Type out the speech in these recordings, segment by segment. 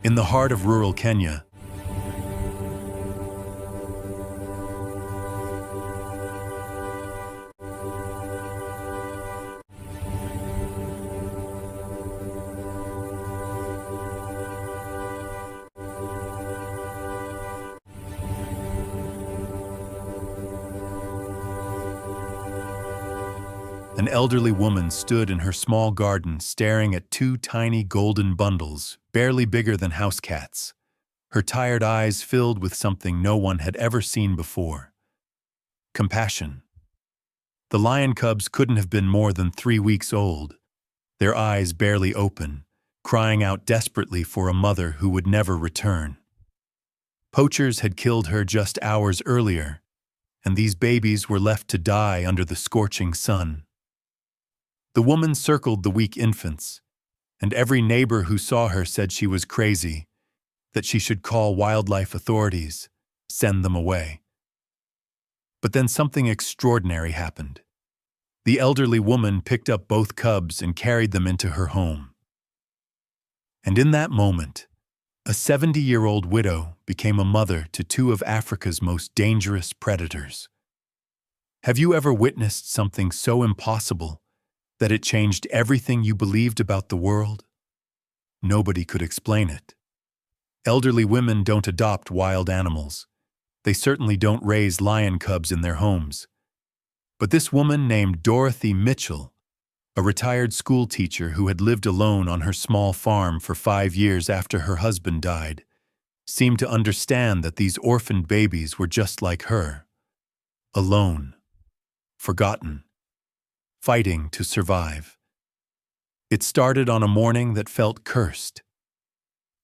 In the heart of rural Kenya, an elderly woman stood in her small garden staring at two tiny golden bundles, barely bigger than house cats. Her tired eyes filled with something no one had ever seen before: compassion. The lion cubs couldn't have been more than 3 weeks old, their eyes barely open, crying out desperately for a mother who would never return. Poachers had killed her just hours earlier, and these babies were left to die under the scorching sun. The woman circled the weak infants, and every neighbor who saw her said she was crazy, that she should call wildlife authorities, send them away. But then something extraordinary happened. The elderly woman picked up both cubs and carried them into her home. And in that moment, a 70-year-old widow became a mother to two of Africa's most dangerous predators. Have you ever witnessed something so impossible that it changed everything you believed about the world? Nobody could explain it. Elderly women don't adopt wild animals. They certainly don't raise lion cubs in their homes. But this woman named Dorothy Mitchell, a retired school teacher who had lived alone on her small farm for 5 years after her husband died, seemed to understand that these orphaned babies were just like her, alone, forgotten, fighting to survive. It started on a morning that felt cursed.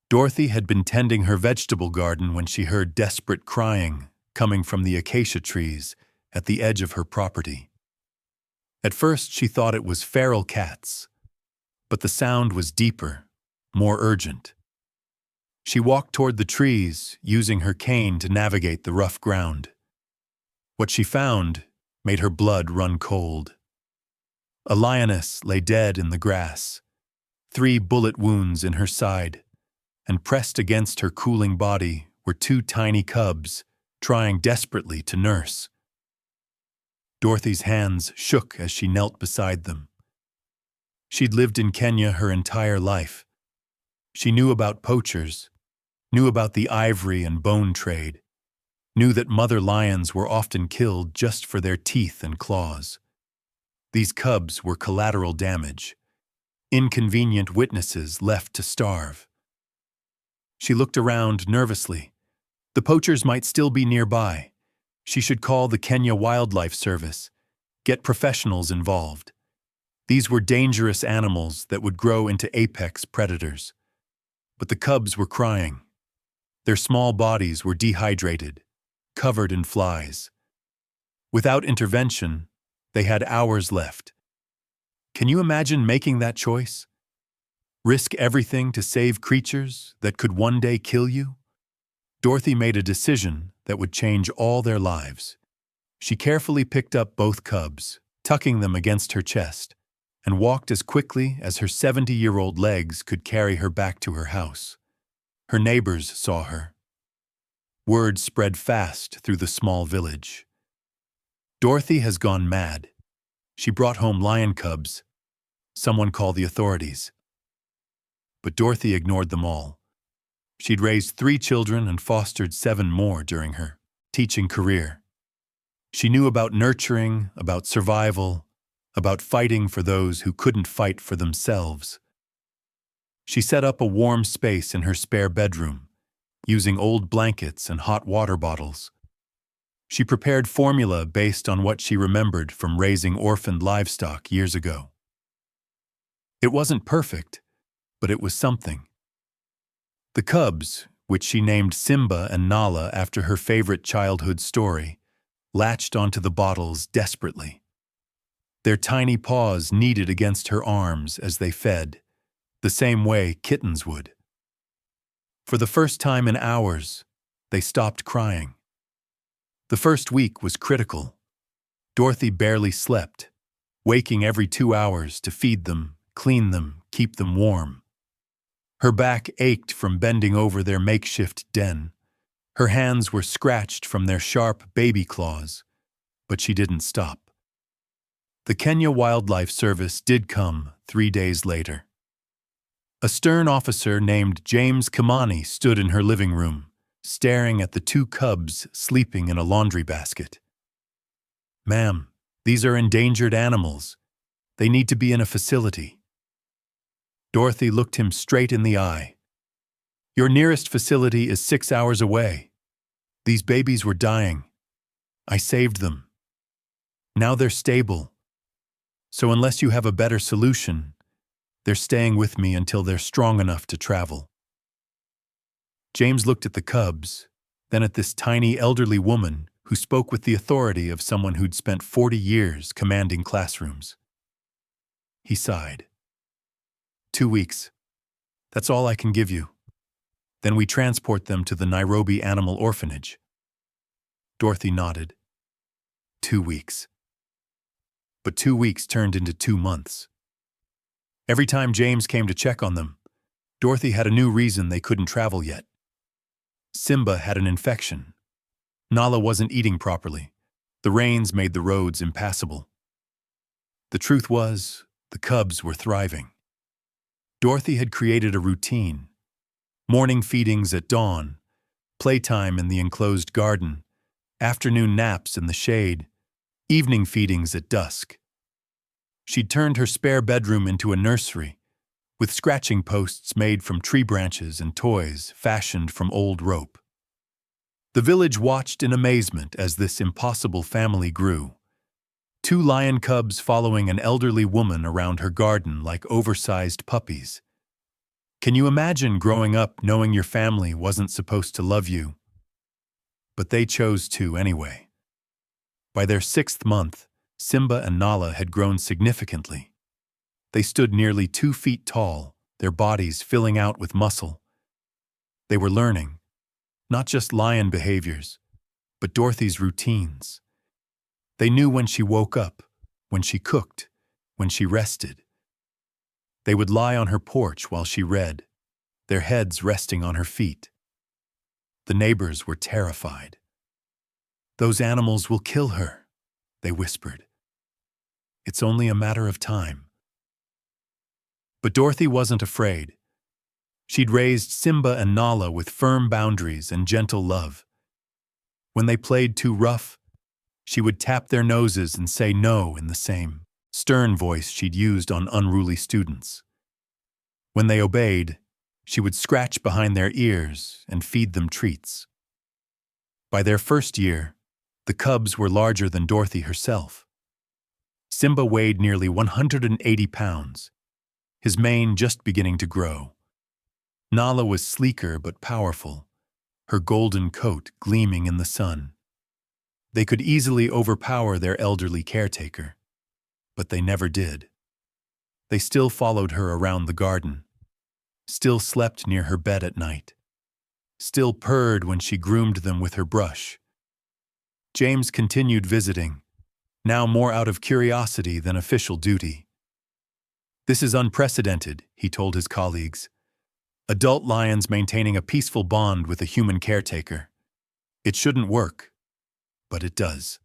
Dorothy had been tending her vegetable garden when she heard desperate crying coming from the acacia trees at the edge of her property. At first, she thought it was feral cats, but the sound was deeper, more urgent. She walked toward the trees, using her cane to navigate the rough ground. What she found made her blood run cold. A lioness lay dead in the grass, 3 bullet wounds in her side, and pressed against her cooling body were 2 tiny cubs, trying desperately to nurse. Dorothy's hands shook as she knelt beside them. She'd lived in Kenya her entire life. She knew about poachers, knew about the ivory and bone trade, knew that mother lions were often killed just for their teeth and claws. These cubs were collateral damage, inconvenient witnesses left to starve. She looked around nervously. The poachers might still be nearby. She should call the Kenya Wildlife Service, get professionals involved. These were dangerous animals that would grow into apex predators. But the cubs were crying. Their small bodies were dehydrated, covered in flies. Without intervention, they had hours left. Can you imagine making that choice? Risk everything to save creatures that could one day kill you? Dorothy made a decision that would change all their lives. She carefully picked up both cubs, tucking them against her chest, and walked as quickly as her 70-year-old legs could carry her back to her house. Her neighbors saw her. Word spread fast through the small village. Dorothy has gone mad. She brought home lion cubs. Someone call the authorities. But Dorothy ignored them all. She'd raised 3 children and fostered 7 more during her teaching career. She knew about nurturing, about survival, about fighting for those who couldn't fight for themselves. She set up a warm space in her spare bedroom, using old blankets and hot water bottles. She prepared formula based on what she remembered from raising orphaned livestock years ago. It wasn't perfect, but it was something. The cubs, which she named Simba and Nala after her favorite childhood story, latched onto the bottles desperately. Their tiny paws kneaded against her arms as they fed, the same way kittens would. For the first time in hours, they stopped crying. The first week was critical. Dorothy barely slept, waking every 2 hours to feed them, clean them, keep them warm. Her back ached from bending over their makeshift den. Her hands were scratched from their sharp baby claws, but she didn't stop. The Kenya Wildlife Service did come 3 days later. A stern officer named James Kimani stood in her living room, staring at the 2 cubs sleeping in a laundry basket. "Ma'am, these are endangered animals. They need to be in a facility." Dorothy looked him straight in the eye. "Your nearest facility is 6 hours away. These babies were dying. I saved them. Now they're stable. So unless you have a better solution, they're staying with me until they're strong enough to travel." James looked at the cubs, then at this tiny elderly woman who spoke with the authority of someone who'd spent 40 years commanding classrooms. He sighed. 2 weeks. That's all I can give you. Then we transport them to the Nairobi Animal Orphanage. Dorothy nodded. 2 weeks. But 2 weeks turned into 2 months. Every time James came to check on them, Dorothy had a new reason they couldn't travel yet. Simba had an infection. Nala wasn't eating properly. The rains made the roads impassable. The truth was, the cubs were thriving. Dorothy had created a routine. Morning feedings at dawn, playtime in the enclosed garden, afternoon naps in the shade, evening feedings at dusk. She'd turned her spare bedroom into a nursery, with scratching posts made from tree branches and toys fashioned from old rope. The village watched in amazement as this impossible family grew. 2 lion cubs following an elderly woman around her garden like oversized puppies. Can you imagine growing up knowing your family wasn't supposed to love you? But they chose to anyway. By their 6th month, Simba and Nala had grown significantly. They stood nearly 2 feet tall, their bodies filling out with muscle. They were learning, not just lion behaviors, but Dorothy's routines. They knew when she woke up, when she cooked, when she rested. They would lie on her porch while she read, their heads resting on her feet. The neighbors were terrified. "Those animals will kill her," they whispered. "It's only a matter of time." But Dorothy wasn't afraid. She'd raised Simba and Nala with firm boundaries and gentle love. When they played too rough, she would tap their noses and say no in the same stern voice she'd used on unruly students. When they obeyed, she would scratch behind their ears and feed them treats. By their 1st year, the cubs were larger than Dorothy herself. Simba weighed nearly 180 pounds, his mane just beginning to grow. Nala was sleeker but powerful, her golden coat gleaming in the sun. They could easily overpower their elderly caretaker, but they never did. They still followed her around the garden, still slept near her bed at night, still purred when she groomed them with her brush. James continued visiting, now more out of curiosity than official duty. "This is unprecedented," he told his colleagues. "Adult lions maintaining a peaceful bond with a human caretaker. It shouldn't work, but it does."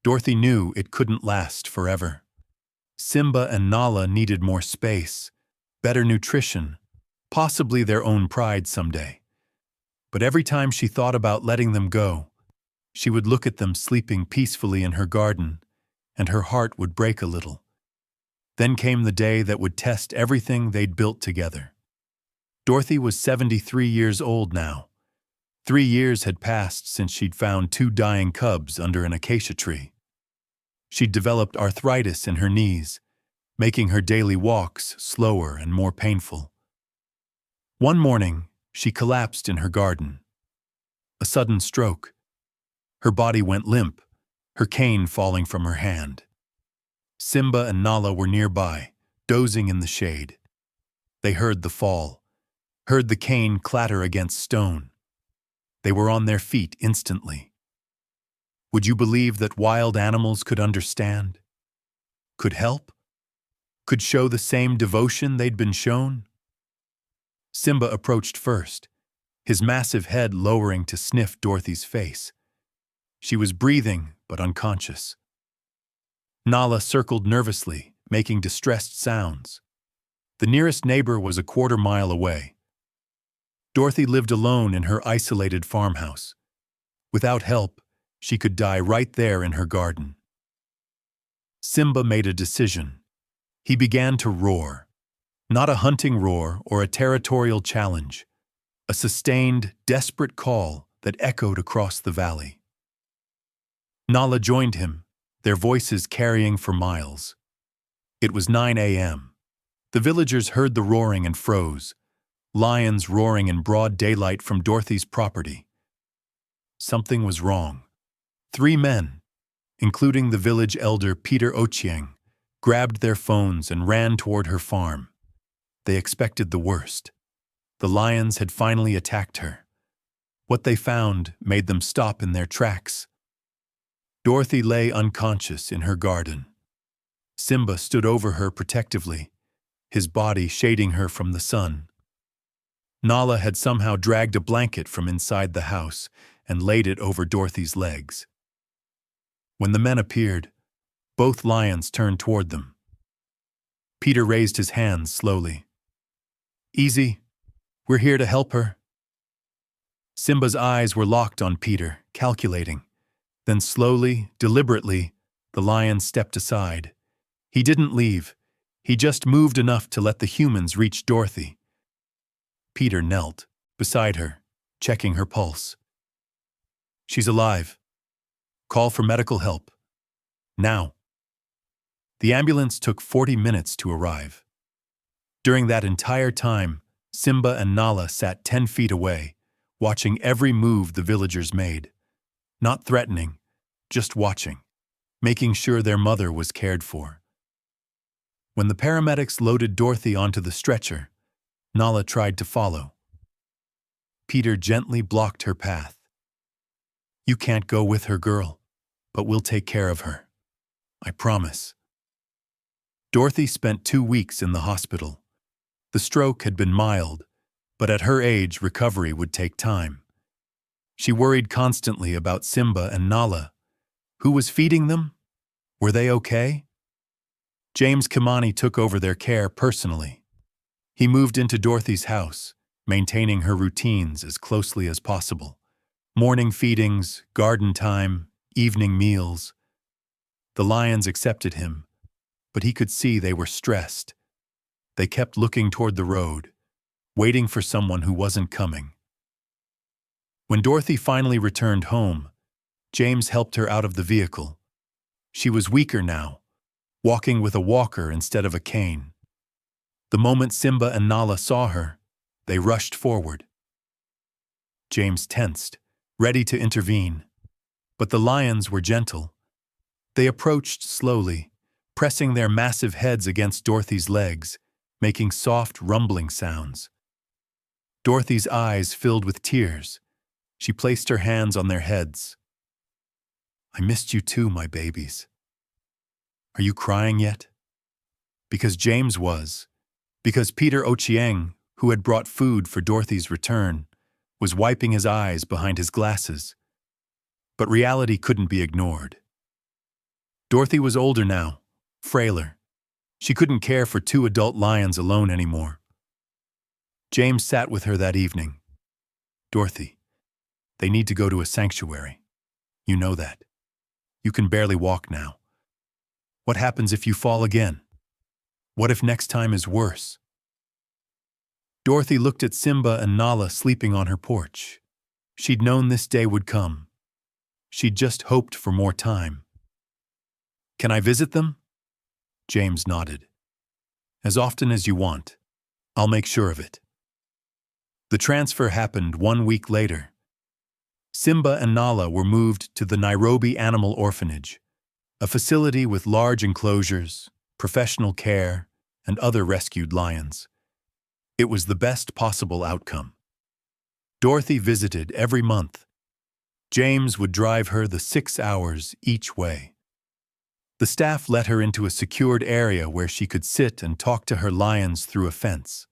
Dorothy knew it couldn't last forever. Simba and Nala needed more space, better nutrition, possibly their own pride someday. But every time she thought about letting them go, she would look at them sleeping peacefully in her garden, and her heart would break a little. Then came the day that would test everything they'd built together. Dorothy was 73 years old now. 3 years had passed since she'd found 2 dying cubs under an acacia tree. She'd developed arthritis in her knees, making her daily walks slower and more painful. One morning, she collapsed in her garden. A sudden stroke. Her body went limp, her cane falling from her hand. Simba and Nala were nearby, dozing in the shade. They heard the fall, heard the cane clatter against stone. They were on their feet instantly. Would you believe that wild animals could understand? Could help? Could show the same devotion they'd been shown? Simba approached first, his massive head lowering to sniff Dorothy's face. She was breathing, but unconscious. Nala circled nervously, making distressed sounds. The nearest neighbor was a quarter-mile away. Dorothy lived alone in her isolated farmhouse. Without help, she could die right there in her garden. Simba made a decision. He began to roar. Not a hunting roar or a territorial challenge. A sustained, desperate call that echoed across the valley. Nala joined him, their voices carrying for miles. It was 9 a.m. The villagers heard the roaring and froze, lions roaring in broad daylight from Dorothy's property. Something was wrong. 3 men, including the village elder Peter Ochieng, grabbed their phones and ran toward her farm. They expected the worst. The lions had finally attacked her. What they found made them stop in their tracks. Dorothy lay unconscious in her garden. Simba stood over her protectively, his body shading her from the sun. Nala had somehow dragged a blanket from inside the house and laid it over Dorothy's legs. When the men appeared, both lions turned toward them. Peter raised his hands slowly. "Easy. We're here to help her." Simba's eyes were locked on Peter, calculating. Then slowly, deliberately, the lion stepped aside. He didn't leave. He just moved enough to let the humans reach Dorothy. Peter knelt beside her, checking her pulse. "She's alive. Call for medical help. Now." The ambulance took 40 minutes to arrive. During that entire time, Simba and Nala sat 10 feet away, watching every move the villagers made. Not threatening, just watching, making sure their mother was cared for. When the paramedics loaded Dorothy onto the stretcher, Nala tried to follow. Peter gently blocked her path. "You can't go with her, girl, but we'll take care of her. I promise." Dorothy spent 2 weeks in the hospital. The stroke had been mild, but at her age, recovery would take time. She worried constantly about Simba and Nala. Who was feeding them? Were they okay? James Kimani took over their care personally. He moved into Dorothy's house, maintaining her routines as closely as possible. Morning feedings, garden time, evening meals. The lions accepted him, but he could see they were stressed. They kept looking toward the road, waiting for someone who wasn't coming. When Dorothy finally returned home, James helped her out of the vehicle. She was weaker now, walking with a walker instead of a cane. The moment Simba and Nala saw her, they rushed forward. James tensed, ready to intervene. But the lions were gentle. They approached slowly, pressing their massive heads against Dorothy's legs, making soft, rumbling sounds. Dorothy's eyes filled with tears. She placed her hands on their heads. "I missed you too, my babies. Are you crying yet?" Because James was. Because Peter Ochieng, who had brought food for Dorothy's return, was wiping his eyes behind his glasses. But reality couldn't be ignored. Dorothy was older now, frailer. She couldn't care for 2 adult lions alone anymore. James sat with her that evening. "Dorothy, they need to go to a sanctuary. You know that. You can barely walk now. What happens if you fall again? What if next time is worse?" Dorothy looked at Simba and Nala sleeping on her porch. She'd known this day would come. She'd just hoped for more time. "Can I visit them?" James nodded. "As often as you want. I'll make sure of it." The transfer happened 1 week later. Simba and Nala were moved to the Nairobi Animal Orphanage, a facility with large enclosures, professional care, and other rescued lions. It was the best possible outcome. Dorothy visited every month. James would drive her the 6 hours each way. The staff let her into a secured area where she could sit and talk to her lions through a fence.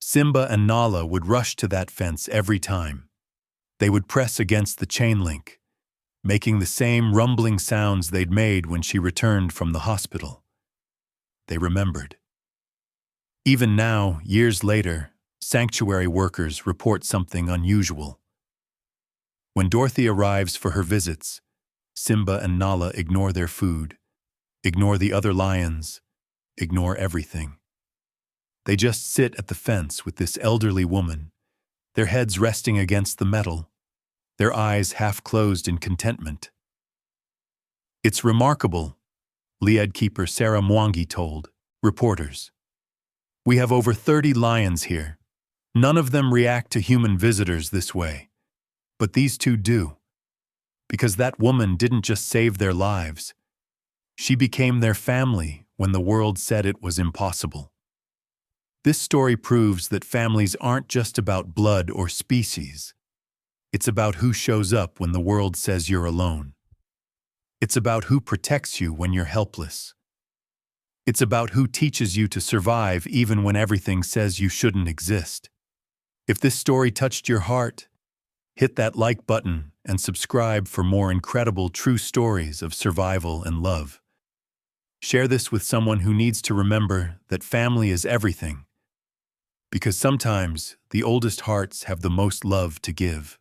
Simba and Nala would rush to that fence every time. They would press against the chain link, making the same rumbling sounds they'd made when she returned from the hospital. They remembered. Even now, years later, sanctuary workers report something unusual. When Dorothy arrives for her visits, Simba and Nala ignore their food, ignore the other lions, ignore everything. They just sit at the fence with this elderly woman, their heads resting against the metal, their eyes half closed in contentment. "It's remarkable," Lied keeper Sarah Mwangi told reporters. "We have over 30 lions here. None of them react to human visitors this way. But these two do. Because that woman didn't just save their lives. She became their family when the world said it was impossible." This story proves that families aren't just about blood or species. It's about who shows up when the world says you're alone. It's about who protects you when you're helpless. It's about who teaches you to survive even when everything says you shouldn't exist. If this story touched your heart, hit that like button and subscribe for more incredible true stories of survival and love. Share this with someone who needs to remember that family is everything, because sometimes the oldest hearts have the most love to give.